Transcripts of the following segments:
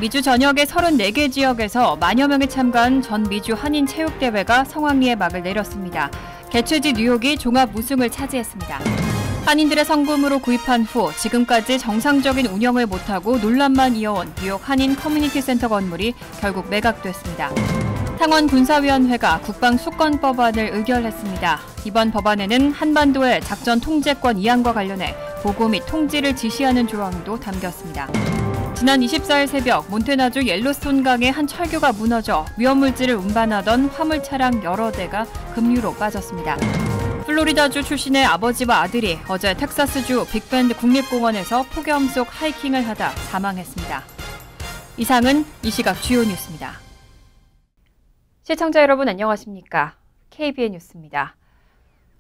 미주 전역의 34개 지역에서 만여 명이 참가한 전 미주 한인 체육대회가 성황리에 막을 내렸습니다. 개최지 뉴욕이 종합 우승을 차지했습니다. 한인들의 성금으로 구입한 후 지금까지 정상적인 운영을 못하고 논란만 이어온 뉴욕 한인 커뮤니티 센터 건물이 결국 매각됐습니다. 상원 군사위원회가 국방수권법안을 의결했습니다. 이번 법안에는 한반도의 작전 통제권 이양과 관련해 보고 및 통지를 지시하는 조항도 담겼습니다. 지난 24일 새벽 몬태나주 옐로스톤 강의 한 철교가 무너져 위험물질을 운반하던 화물 차량 여러 대가 급류로 빠졌습니다. 플로리다주 출신의 아버지와 아들이 어제 텍사스주 빅밴드 국립공원에서 폭염 속 하이킹을 하다 사망했습니다. 이상은 이 시각 주요 뉴스입니다. 시청자 여러분 안녕하십니까? KBN 뉴스입니다.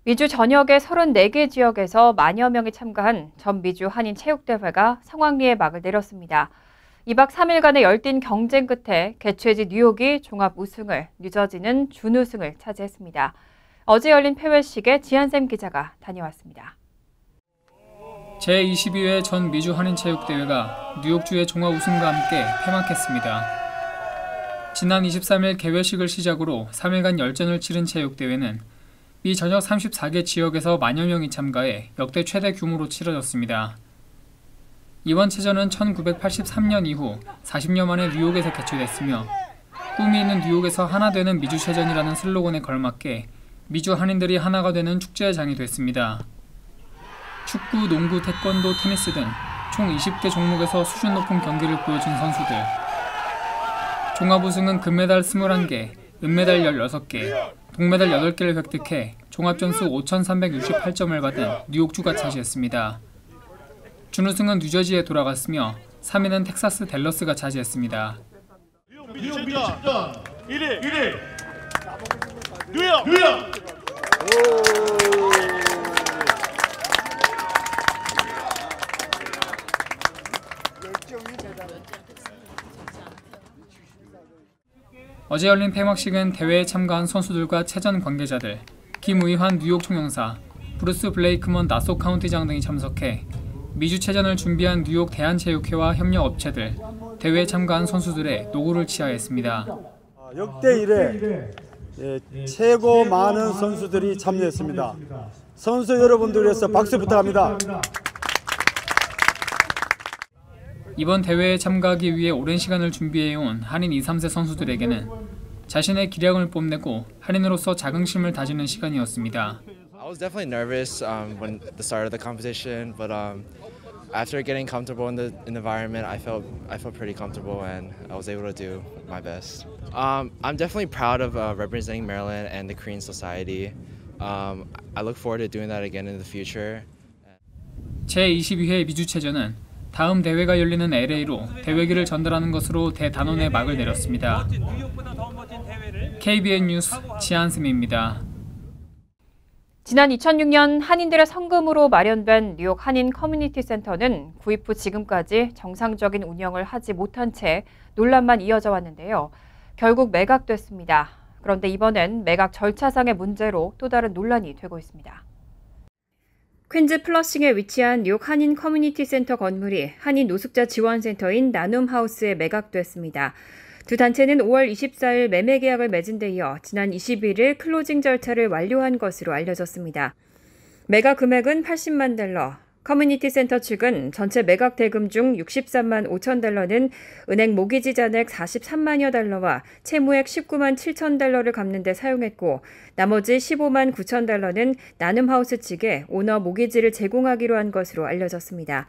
미주 전역의 34개 지역에서 만여 명이 참가한 전 미주 한인 체육대회가 성황리에 막을 내렸습니다. 2박 3일간의 열띤 경쟁 끝에 개최지 뉴욕이 종합 우승을, 뉴저지는 준우승을 차지했습니다. 어제 열린 폐회식에 지한샘 기자가 다녀왔습니다. 제22회 전 미주 한인 체육대회가 뉴욕주의 종합 우승과 함께 폐막했습니다. 지난 23일 개회식을 시작으로 3일간 열전을 치른 체육대회는 미 전역 34개 지역에서 만여 명이 참가해 역대 최대 규모로 치러졌습니다. 이번 체전은 1983년 이후 40년 만에 뉴욕에서 개최됐으며 꿈이 있는 뉴욕에서 하나 되는 미주체전이라는 슬로건에 걸맞게 미주 한인들이 하나가 되는 축제의 장이 됐습니다. 축구, 농구, 태권도, 테니스 등 총 20개 종목에서 수준 높은 경기를 보여준 선수들. 종합 우승은 금메달 21개, 은메달 16개, 동메달 8개를 획득해 종합점수 5,368점을 받은 뉴욕주가 차지했습니다. 준우승은 뉴저지에 돌아갔으며 3위는 텍사스 댈러스가 차지했습니다. 뉴욕 1위 뉴욕! 어제 열린 폐막식은 대회에 참가한 선수들과 체전 관계자들, 김의환 뉴욕 총영사, 브루스 블레이크먼 나소 카운티장 등이 참석해 미주체전을 준비한 뉴욕 대한체육회와 협력 업체들, 대회에 참가한 선수들의 노고를 치하했습니다. 역대 이래 최고 많은 선수들이 참여했습니다. 선수 여러분들 위해서 박수 부탁합니다. 이번 대회에 참가하기 위해 오랜 시간을 준비해온 한인 2, 3세 선수들에게는 자신의 기량을 뽐내고 한인으로서 자긍심을 다지는 시간이었습니다. I was definitely nervous when the start of the competition, but after getting comfortable in the environment, I felt pretty comfortable and I was able to do my best. I'm definitely proud of representing Maryland and the Korean society. I look forward to doing that again in the future. 제22회 미주체전은 다음 대회가 열리는 LA로 대회기를 전달하는 것으로 대단원의 막을 내렸습니다. KBN 뉴스 지한샘입니다. 지난 2006년 한인들의 성금으로 마련된 뉴욕 한인 커뮤니티 센터는 구입 후 지금까지 정상적인 운영을 하지 못한 채 논란만 이어져 왔는데요. 결국 매각됐습니다. 그런데 이번엔 매각 절차상의 문제로 또 다른 논란이 되고 있습니다. 퀸즈 플러싱에 위치한 뉴욕 한인 커뮤니티 센터 건물이 한인 노숙자 지원센터인 나눔하우스에 매각됐습니다. 두 단체는 5월 24일 매매 계약을 맺은 데 이어 지난 21일 클로징 절차를 완료한 것으로 알려졌습니다. 매각 금액은 $80만 달러. 커뮤니티 센터 측은 전체 매각 대금 중 $63만 5천 달러는 은행 모기지 잔액 $43만여 달러와 채무액 $19만 7천 달러를 갚는 데 사용했고 나머지 $15만 9천 달러는 나눔하우스 측에 오너 모기지를 제공하기로 한 것으로 알려졌습니다.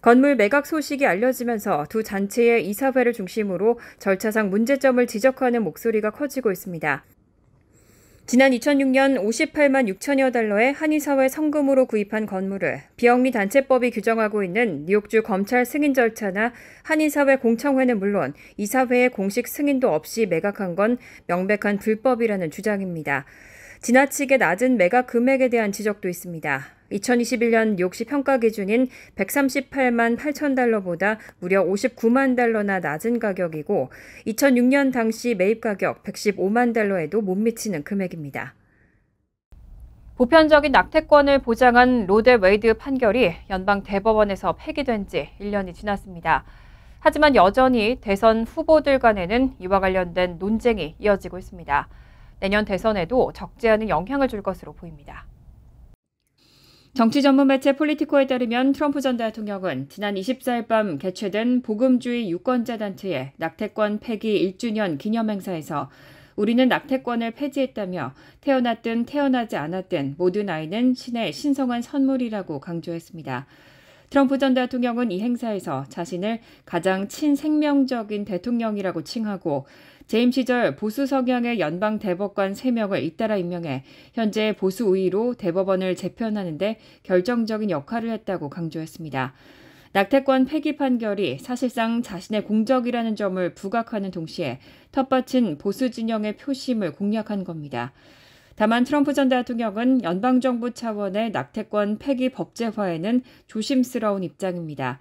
건물 매각 소식이 알려지면서 두 단체의 이사회를 중심으로 절차상 문제점을 지적하는 목소리가 커지고 있습니다. 지난 2006년 58만 6천여 달러의 한인사회 성금으로 구입한 건물을 비영리 단체법이 규정하고 있는 뉴욕주 검찰 승인 절차나 한인사회 공청회는 물론 이사회의 공식 승인도 없이 매각한 건 명백한 불법이라는 주장입니다. 지나치게 낮은 매각 금액에 대한 지적도 있습니다. 2021년 뉴욕시 평가 기준인 138만 8천 달러보다 무려 59만 달러나 낮은 가격이고 2006년 당시 매입 가격 115만 달러에도 못 미치는 금액입니다. 보편적인 낙태권을 보장한 로데 웨이드 판결이 연방 대법원에서 폐기된 지 1년이 지났습니다. 하지만 여전히 대선 후보들 간에는 이와 관련된 논쟁이 이어지고 있습니다. 내년 대선에도 적지 않은 영향을 줄 것으로 보입니다. 정치 전문 매체 폴리티코에 따르면 트럼프 전 대통령은 지난 24일 밤 개최된 복음주의 유권자 단체의 낙태권 폐기 1주년 기념행사에서 우리는 낙태권을 폐지했다며 태어났든 태어나지 않았든 모든 아이는 신의 신성한 선물이라고 강조했습니다. 트럼프 전 대통령은 이 행사에서 자신을 가장 친생명적인 대통령이라고 칭하고 재임 시절 보수 성향의 연방 대법관 3명을 잇따라 임명해 현재 보수 우위로 대법원을 재편하는 데 결정적인 역할을 했다고 강조했습니다. 낙태권 폐기 판결이 사실상 자신의 공적이라는 점을 부각하는 동시에 텃밭인 보수 진영의 표심을 공략한 겁니다. 다만 트럼프 전 대통령은 연방정부 차원의 낙태권 폐기 법제화에는 조심스러운 입장입니다.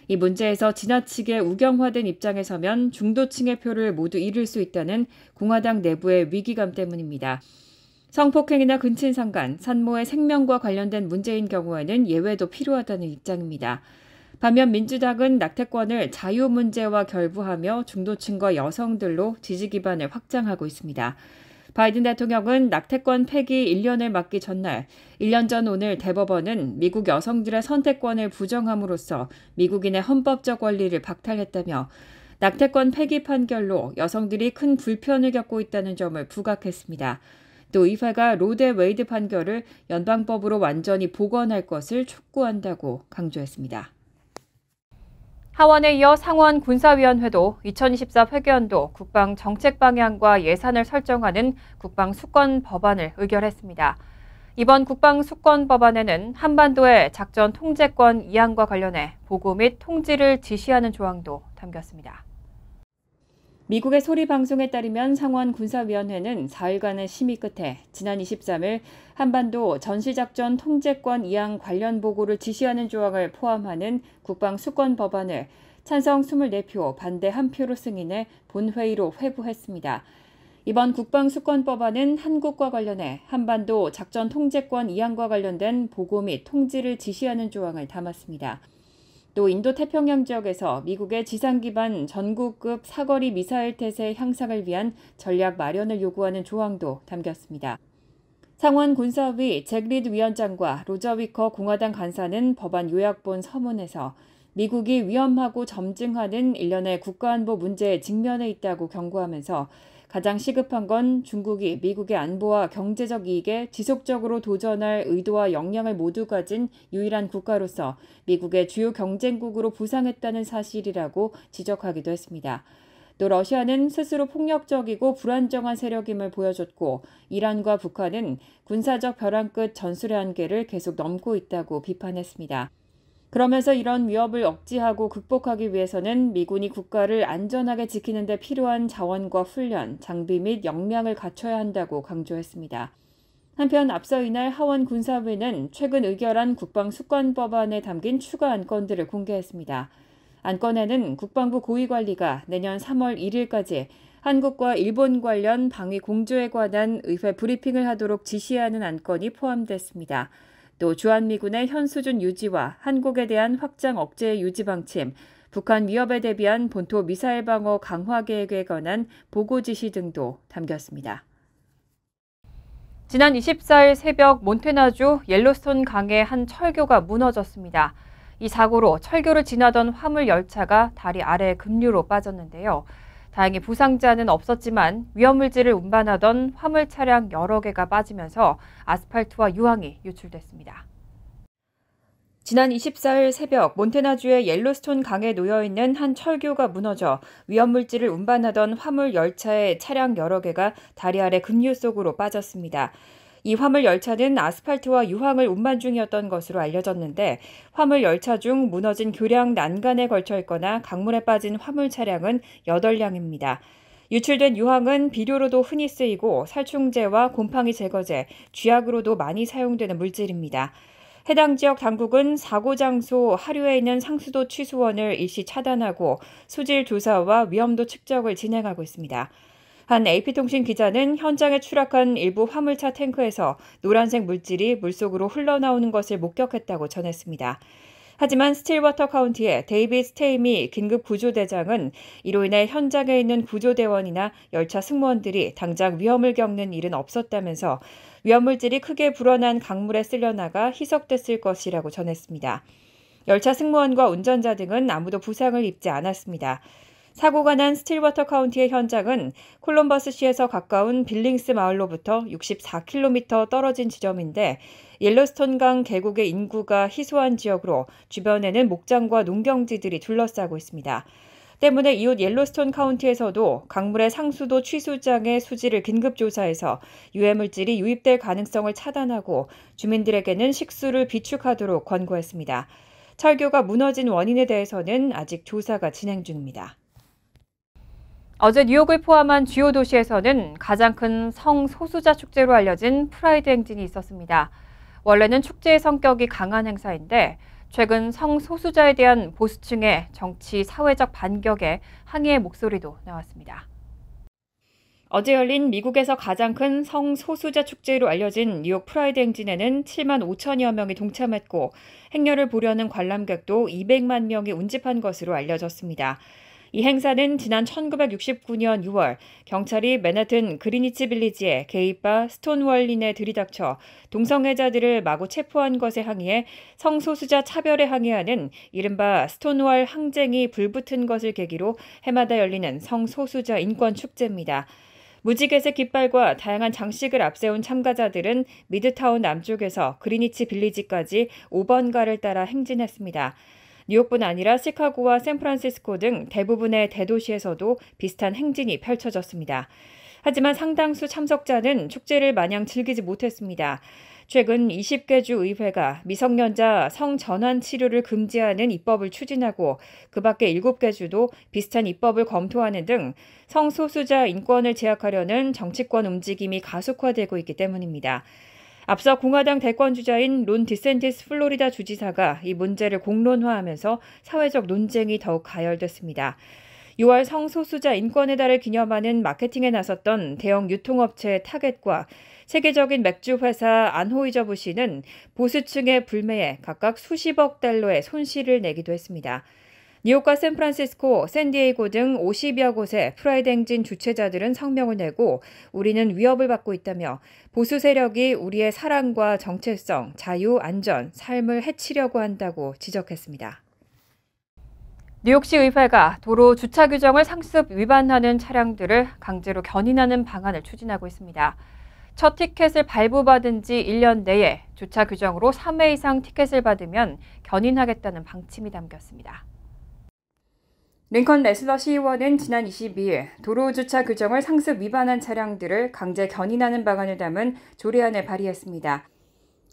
이 문제에서 지나치게 우경화된 입장에 서면 중도층의 표를 모두 잃을 수 있다는 공화당 내부의 위기감 때문입니다. 성폭행이나 근친상간, 산모의 생명과 관련된 문제인 경우에는 예외도 필요하다는 입장입니다. 반면 민주당은 낙태권을 자유 문제와 결부하며 중도층과 여성들로 지지 기반을 확장하고 있습니다. 바이든 대통령은 낙태권 폐기 1년을 맞기 전날 1년 전 오늘 대법원은 미국 여성들의 선택권을 부정함으로써 미국인의 헌법적 권리를 박탈했다며 낙태권 폐기 판결로 여성들이 큰 불편을 겪고 있다는 점을 부각했습니다. 또 의회가 로 대 웨이드 판결을 연방법으로 완전히 복원할 것을 촉구한다고 강조했습니다. 하원에 이어 상원 군사위원회도 2024 회계연도 국방 정책 방향과 예산을 설정하는 국방 수권 법안을 의결했습니다. 이번 국방 수권 법안에는 한반도의 작전 통제권 이양과 관련해 보고 및 통지를 지시하는 조항도 담겼습니다. 미국의 소리 방송에 따르면 상원 군사위원회는 4일간의 심의 끝에 지난 23일 한반도 전시작전 통제권 이양 관련 보고를 지시하는 조항을 포함하는 국방 수권 법안을 찬성 24표, 반대 1표로 승인해 본회의로 회부했습니다. 이번 국방 수권 법안은 한국과 관련해 한반도 작전 통제권 이양과 관련된 보고 및 통지를 지시하는 조항을 담았습니다. 또 인도태평양 지역에서 미국의 지상 기반 전구급 사거리 미사일 태세 향상을 위한 전략 마련을 요구하는 조항도 담겼습니다. 상원 군사위 잭 리드 위원장과 로저 위커 공화당 간사는 법안 요약본 서문에서 미국이 위험하고 점증하는 일련의 국가안보 문제에 직면해 있다고 경고하면서 가장 시급한 건 중국이 미국의 안보와 경제적 이익에 지속적으로 도전할 의도와 역량을 모두 가진 유일한 국가로서 미국의 주요 경쟁국으로 부상했다는 사실이라고 지적하기도 했습니다. 또 러시아는 스스로 폭력적이고 불안정한 세력임을 보여줬고 이란과 북한은 군사적 벼랑 끝 전술의 한계를 계속 넘고 있다고 비판했습니다. 그러면서 이런 위협을 억제하고 극복하기 위해서는 미군이 국가를 안전하게 지키는 데 필요한 자원과 훈련, 장비 및 역량을 갖춰야 한다고 강조했습니다. 한편 앞서 이날 하원 군사위는 최근 의결한 국방 수권 법안에 담긴 추가 안건들을 공개했습니다. 안건에는 국방부 고위관리가 내년 3월 1일까지 한국과 일본 관련 방위 공조에 관한 의회 브리핑을 하도록 지시하는 안건이 포함됐습니다. 또 주한미군의 현 수준 유지와 한국에 대한 확장 억제 유지 방침, 북한 위협에 대비한 본토 미사일 방어 강화 계획에 관한 보고 지시 등도 담겼습니다. 지난 24일 새벽 몬태나주 옐로스톤 강의 한 철교가 무너졌습니다. 이 사고로 철교를 지나던 화물 열차가 다리 아래 급류로 빠졌는데요. 다행히 부상자는 없었지만 위험물질을 운반하던 화물 차량 여러 개가 빠지면서 아스팔트와 유황이 유출됐습니다. 지난 24일 새벽 몬태나주의 옐로스톤 강에 놓여있는 한 철교가 무너져 위험물질을 운반하던 화물 열차의 차량 여러 개가 다리 아래 급류 속으로 빠졌습니다. 이 화물 열차는 아스팔트와 유황을 운반 중이었던 것으로 알려졌는데 화물 열차 중 무너진 교량 난간에 걸쳐 있거나 강물에 빠진 화물 차량은 8량입니다. 유출된 유황은 비료로도 흔히 쓰이고 살충제와 곰팡이 제거제, 쥐약으로도 많이 사용되는 물질입니다. 해당 지역 당국은 사고 장소 하류에 있는 상수도 취수원을 일시 차단하고 수질 조사와 위험도 측정을 진행하고 있습니다. 한 AP통신 기자는 현장에 추락한 일부 화물차 탱크에서 노란색 물질이 물속으로 흘러나오는 것을 목격했다고 전했습니다. 하지만 스틸워터 카운티의 데이빗 스테이미 긴급 구조대장은 이로 인해 현장에 있는 구조대원이나 열차 승무원들이 당장 위험을 겪는 일은 없었다면서 위험물질이 크게 불어난 강물에 쓸려나가 희석됐을 것이라고 전했습니다. 열차 승무원과 운전자 등은 아무도 부상을 입지 않았습니다. 사고가 난 스틸워터 카운티의 현장은 콜럼버스시에서 가까운 빌링스 마을로부터 64km 떨어진 지점인데 옐로스톤강 계곡의 인구가 희소한 지역으로 주변에는 목장과 농경지들이 둘러싸고 있습니다. 때문에 이웃 옐로스톤 카운티에서도 강물의 상수도 취수장의 수질을 긴급 조사해서 유해물질이 유입될 가능성을 차단하고 주민들에게는 식수를 비축하도록 권고했습니다. 철교가 무너진 원인에 대해서는 아직 조사가 진행 중입니다. 어제 뉴욕을 포함한 주요 도시에서는 가장 큰 성소수자 축제로 알려진 프라이드 행진이 있었습니다. 원래는 축제의 성격이 강한 행사인데 최근 성소수자에 대한 보수층의 정치, 사회적 반격에 항의의 목소리도 나왔습니다. 어제 열린 미국에서 가장 큰 성소수자 축제로 알려진 뉴욕 프라이드 행진에는 7만 5천여 명이 동참했고 행렬을 보려는 관람객도 200만 명이 운집한 것으로 알려졌습니다. 이 행사는 지난 1969년 6월 경찰이 맨해튼 그리니치 빌리지의 게이바 스톤월린에 들이닥쳐 동성애자들을 마구 체포한 것에 항의해 성소수자 차별에 항의하는 이른바 스톤월 항쟁이 불붙은 것을 계기로 해마다 열리는 성소수자 인권 축제입니다. 무지개색 깃발과 다양한 장식을 앞세운 참가자들은 미드타운 남쪽에서 그리니치 빌리지까지 5번가를 따라 행진했습니다. 뉴욕뿐 아니라 시카고와 샌프란시스코 등 대부분의 대도시에서도 비슷한 행진이 펼쳐졌습니다. 하지만 상당수 참석자는 축제를 마냥 즐기지 못했습니다. 최근 20개 주 의회가 미성년자 성전환 치료를 금지하는 입법을 추진하고 그 밖에 7개 주도 비슷한 입법을 검토하는 등 성소수자 인권을 제약하려는 정치권 움직임이 가속화되고 있기 때문입니다. 앞서 공화당 대권주자인 론 디센티스 플로리다 주지사가 이 문제를 공론화하면서 사회적 논쟁이 더욱 가열됐습니다. 6월 성소수자 인권의 달을 기념하는 마케팅에 나섰던 대형 유통업체 타겟과 세계적인 맥주 회사 안호이저부시는 보수층의 불매에 각각 수십억 달러의 손실을 내기도 했습니다. 뉴욕과 샌프란시스코, 샌디에이고 등 50여 곳의 프라이드 행진 주최자들은 성명을 내고 우리는 위협을 받고 있다며 보수 세력이 우리의 사랑과 정체성, 자유, 안전, 삶을 해치려고 한다고 지적했습니다. 뉴욕시 의회가 도로 주차 규정을 상습 위반하는 차량들을 강제로 견인하는 방안을 추진하고 있습니다. 첫 티켓을 발부받은 지 1년 내에 주차 규정으로 3회 이상 티켓을 받으면 견인하겠다는 방침이 담겼습니다. 링컨 레슬러 시의원은 지난 22일 도로 주차 규정을 상습 위반한 차량들을 강제 견인하는 방안을 담은 조례안을 발의했습니다.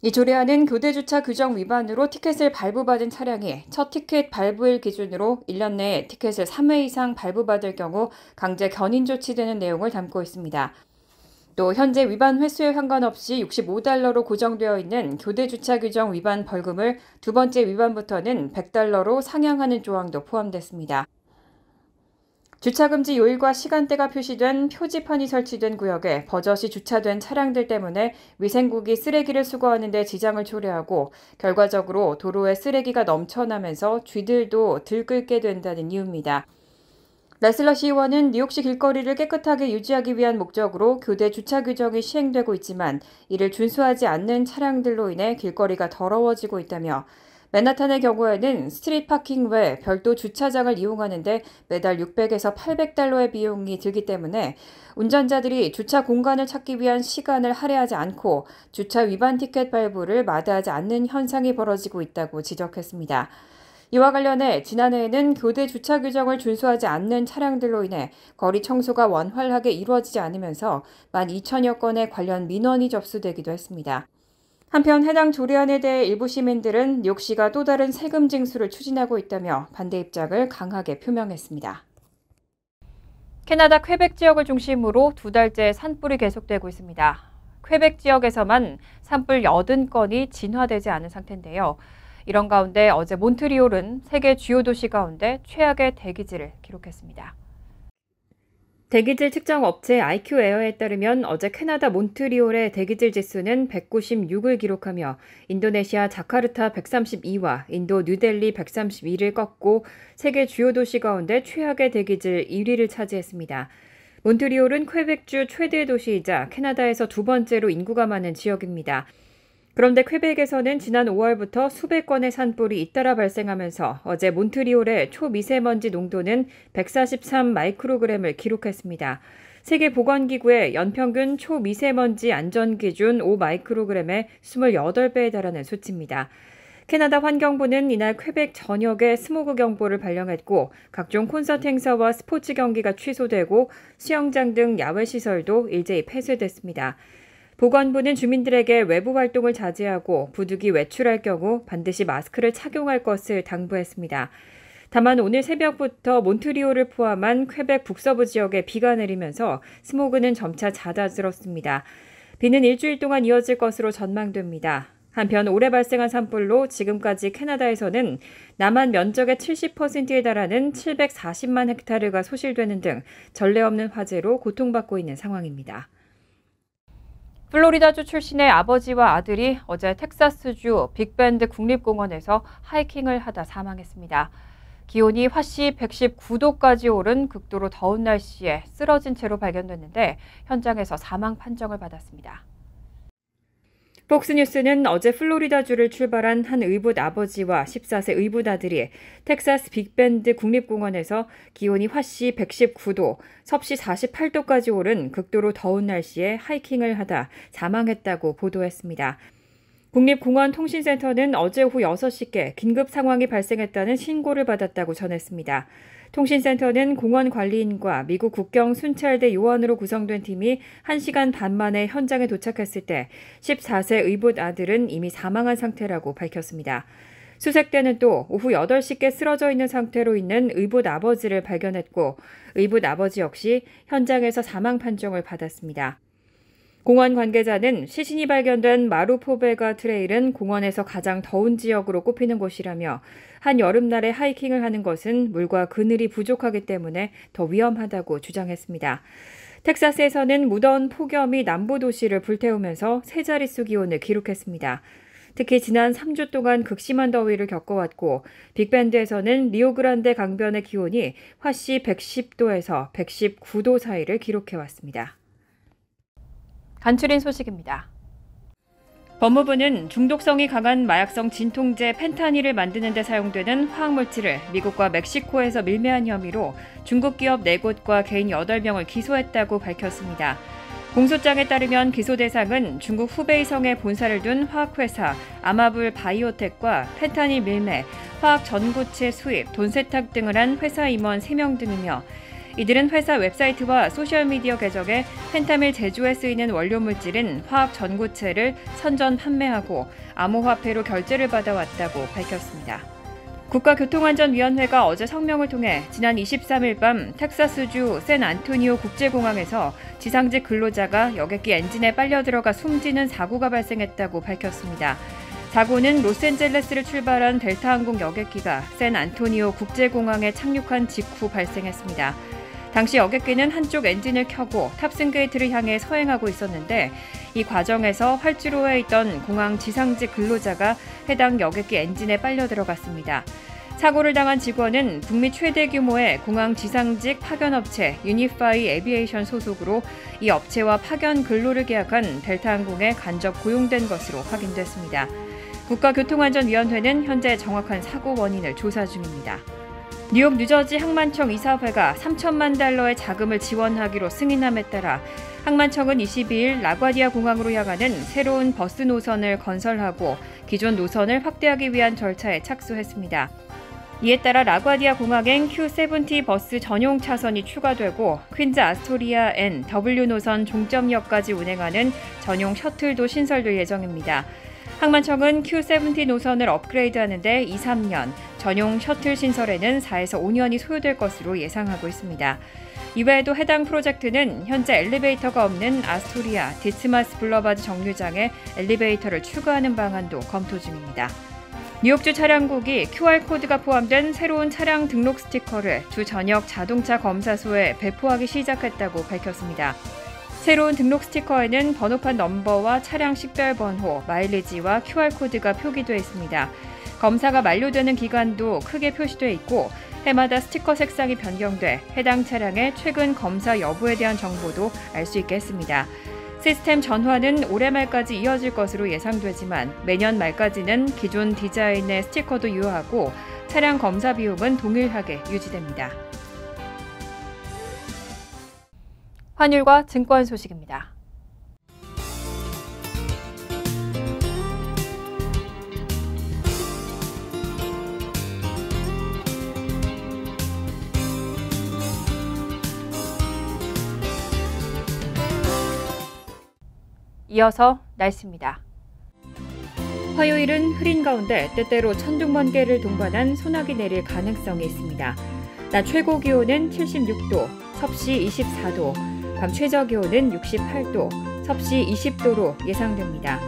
이 조례안은 교대 주차 규정 위반으로 티켓을 발부받은 차량이 첫 티켓 발부일 기준으로 1년 내에 티켓을 3회 이상 발부받을 경우 강제 견인 조치되는 내용을 담고 있습니다. 또 현재 위반 횟수에 상관없이 $65로 고정되어 있는 교대 주차 규정 위반 벌금을 두 번째 위반부터는 $100로 상향하는 조항도 포함됐습니다. 주차금지 요일과 시간대가 표시된 표지판이 설치된 구역에 버젓이 주차된 차량들 때문에 위생국이 쓰레기를 수거하는 데 지장을 초래하고 결과적으로 도로에 쓰레기가 넘쳐나면서 쥐들도 들끓게 된다는 이유입니다. 레슬러 시의원은 뉴욕시 길거리를 깨끗하게 유지하기 위한 목적으로 교대 주차 규정이 시행되고 있지만 이를 준수하지 않는 차량들로 인해 길거리가 더러워지고 있다며 맨하탄의 경우에는 스트릿 파킹 외 별도 주차장을 이용하는데 매달 $600에서 $800의 비용이 들기 때문에 운전자들이 주차 공간을 찾기 위한 시간을 할애하지 않고 주차 위반 티켓 발부를 마다하지 않는 현상이 벌어지고 있다고 지적했습니다. 이와 관련해 지난해에는 교대 주차 규정을 준수하지 않는 차량들로 인해 거리 청소가 원활하게 이루어지지 않으면서 12,000여 건의 관련 민원이 접수되기도 했습니다. 한편 해당 조례안에 대해 일부 시민들은 뉴욕시가 또 다른 세금 징수를 추진하고 있다며 반대 입장을 강하게 표명했습니다. 캐나다 퀘벡 지역을 중심으로 2달째 산불이 계속되고 있습니다. 퀘벡 지역에서만 산불 80건이 진화되지 않은 상태인데요. 이런 가운데 어제 몬트리올은 세계 주요 도시 가운데 최악의 대기질을 기록했습니다. 대기질 측정 업체 IQ에어에 따르면 어제 캐나다 몬트리올의 대기질 지수는 196을 기록하며 인도네시아 자카르타 132와 인도 뉴델리 132를 꺾고 세계 주요 도시 가운데 최악의 대기질 1위를 차지했습니다. 몬트리올은 퀘벡주 최대 도시이자 캐나다에서 두 번째로 인구가 많은 지역입니다. 그런데 퀘벡에서는 지난 5월부터 수백 건의 산불이 잇따라 발생하면서 어제 몬트리올의 초미세먼지 농도는 143 마이크로그램을 기록했습니다. 세계보건기구의 연평균 초미세먼지 안전기준 5 마이크로그램의 28배에 달하는 수치입니다. 캐나다 환경부는 이날 퀘벡 전역에 스모그 경보를 발령했고 각종 콘서트 행사와 스포츠 경기가 취소되고 수영장 등 야외 시설도 일제히 폐쇄됐습니다. 보건부는 주민들에게 외부 활동을 자제하고 부득이 외출할 경우 반드시 마스크를 착용할 것을 당부했습니다. 다만 오늘 새벽부터 몬트리올을 포함한 퀘벡 북서부 지역에 비가 내리면서 스모그는 점차 잦아들었습니다. 비는 일주일 동안 이어질 것으로 전망됩니다. 한편 올해 발생한 산불로 지금까지 캐나다에서는 남한 면적의 70%에 달하는 740만 헥타르가 소실되는 등 전례 없는 화재로 고통받고 있는 상황입니다. 플로리다주 출신의 아버지와 아들이 어제 텍사스주 빅밴드 국립공원에서 하이킹을 하다 사망했습니다. 기온이 화씨 119도까지 오른 극도로 더운 날씨에 쓰러진 채로 발견됐는데 현장에서 사망 판정을 받았습니다. 폭스뉴스는 어제 플로리다주를 출발한 한 의붓 아버지와 14세 의붓 아들이 텍사스 빅밴드 국립공원에서 기온이 화씨 119도, 섭씨 48도까지 오른 극도로 더운 날씨에 하이킹을 하다 사망했다고 보도했습니다. 국립공원 통신센터는 어제 오후 6시께 긴급 상황이 발생했다는 신고를 받았다고 전했습니다. 통신센터는 공원 관리인과 미국 국경 순찰대 요원으로 구성된 팀이 1시간 반 만에 현장에 도착했을 때 14세 의붓 아들은 이미 사망한 상태라고 밝혔습니다. 수색대는 또 오후 8시께 쓰러져 있는 상태로 있는 의붓 아버지를 발견했고 의붓 아버지 역시 현장에서 사망 판정을 받았습니다. 공원 관계자는 시신이 발견된 마루포베가 트레일은 공원에서 가장 더운 지역으로 꼽히는 곳이라며 한 여름날에 하이킹을 하는 것은 물과 그늘이 부족하기 때문에 더 위험하다고 주장했습니다. 텍사스에서는 무더운 폭염이 남부 도시를 불태우면서 세 자릿수 기온을 기록했습니다. 특히 지난 3주 동안 극심한 더위를 겪어왔고 빅밴드에서는 리오그란데 강변의 기온이 화씨 110도에서 119도 사이를 기록해왔습니다. 간추린 소식입니다. 법무부는 중독성이 강한 마약성 진통제 펜타닐을 만드는 데 사용되는 화학물질을 미국과 멕시코에서 밀매한 혐의로 중국 기업 4곳과 개인 8명을 기소했다고 밝혔습니다. 공소장에 따르면 기소 대상은 중국 후베이성에 본사를 둔 화학회사 아마불 바이오텍과 펜타닐 밀매, 화학 전구체 수입, 돈 세탁 등을 한 회사 임원 3명 등이며 이들은 회사 웹사이트와 소셜미디어 계정에 펜타밀 제조에 쓰이는 원료 물질인 화학 전구체를 선전 판매하고 암호화폐로 결제를 받아왔다고 밝혔습니다. 국가교통안전위원회가 어제 성명을 통해 지난 23일 밤 텍사스주 샌안토니오 국제공항에서 지상직 근로자가 여객기 엔진에 빨려 들어가 숨지는 사고가 발생했다고 밝혔습니다. 사고는 로스앤젤레스를 출발한 델타항공 여객기가 샌안토니오 국제공항에 착륙한 직후 발생했습니다. 당시 여객기는 한쪽 엔진을 켜고 탑승 게이트를 향해 서행하고 있었는데 이 과정에서 활주로에 있던 공항 지상직 근로자가 해당 여객기 엔진에 빨려 들어갔습니다. 사고를 당한 직원은 북미 최대 규모의 공항 지상직 파견업체 유니파이 에비에이션 소속으로 이 업체와 파견 근로를 계약한 델타항공에 간접 고용된 것으로 확인됐습니다. 국가교통안전위원회는 현재 정확한 사고 원인을 조사 중입니다. 뉴욕 뉴저지 항만청 이사회가 3천만 달러의 자금을 지원하기로 승인함에 따라 항만청은 22일 라과디아 공항으로 향하는 새로운 버스 노선을 건설하고 기존 노선을 확대하기 위한 절차에 착수했습니다. 이에 따라 라과디아 공항엔 Q70 버스 전용 차선이 추가되고 퀸즈 아스토리아 N, W 노선 종점역까지 운행하는 전용 셔틀도 신설될 예정입니다. 항만청은 Q70 노선을 업그레이드하는 데 2-3년, 전용 셔틀 신설에는 4에서 5년이 소요될 것으로 예상하고 있습니다. 이외에도 해당 프로젝트는 현재 엘리베이터가 없는 아스토리아, 디츠마스 블러바드 정류장에 엘리베이터를 추가하는 방안도 검토 중입니다. 뉴욕주 차량국이 QR코드가 포함된 새로운 차량 등록 스티커를 주 전역 자동차 검사소에 배포하기 시작했다고 밝혔습니다. 새로운 등록 스티커에는 번호판 넘버와 차량 식별번호, 마일리지와 QR코드가 표기되어 있습니다. 검사가 만료되는 기간도 크게 표시되어 있고 해마다 스티커 색상이 변경돼 해당 차량의 최근 검사 여부에 대한 정보도 알 수 있게 했습니다. 시스템 전환은 올해 말까지 이어질 것으로 예상되지만 매년 말까지는 기존 디자인의 스티커도 유효하고 차량 검사 비용은 동일하게 유지됩니다. 환율과 증권 소식입니다. 이어서 날씨입니다. 화요일은 흐린 가운데 때때로 천둥번개를 동반한 소나기 내릴 가능성이 있습니다. 낮 최고 기온은 76도, 섭씨 24도, 밤 최저 기온은 68도, 섭씨 20도로 예상됩니다.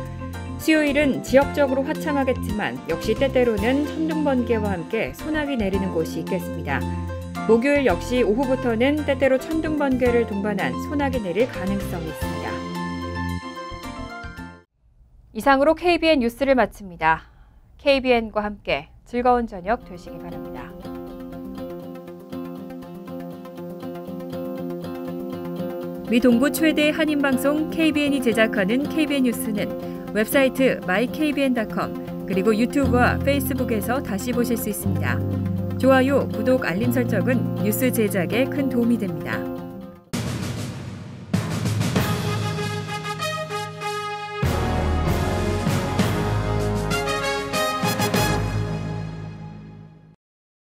수요일은 지역적으로 화창하겠지만 역시 때때로는 천둥번개와 함께 소나기 내리는 곳이 있겠습니다. 목요일 역시 오후부터는 때때로 천둥번개를 동반한 소나기 내릴 가능성이 있습니다. 이상으로 KBN 뉴스를 마칩니다. KBN과 함께 즐거운 저녁 되시기 바랍니다. 미 동부 최대 한인방송 KBN이 제작하는 KBN 뉴스는 웹사이트 mykbn.com 그리고 유튜브와 페이스북에서 다시 보실 수 있습니다. 좋아요, 구독, 알림 설정은 뉴스 제작에 큰 도움이 됩니다.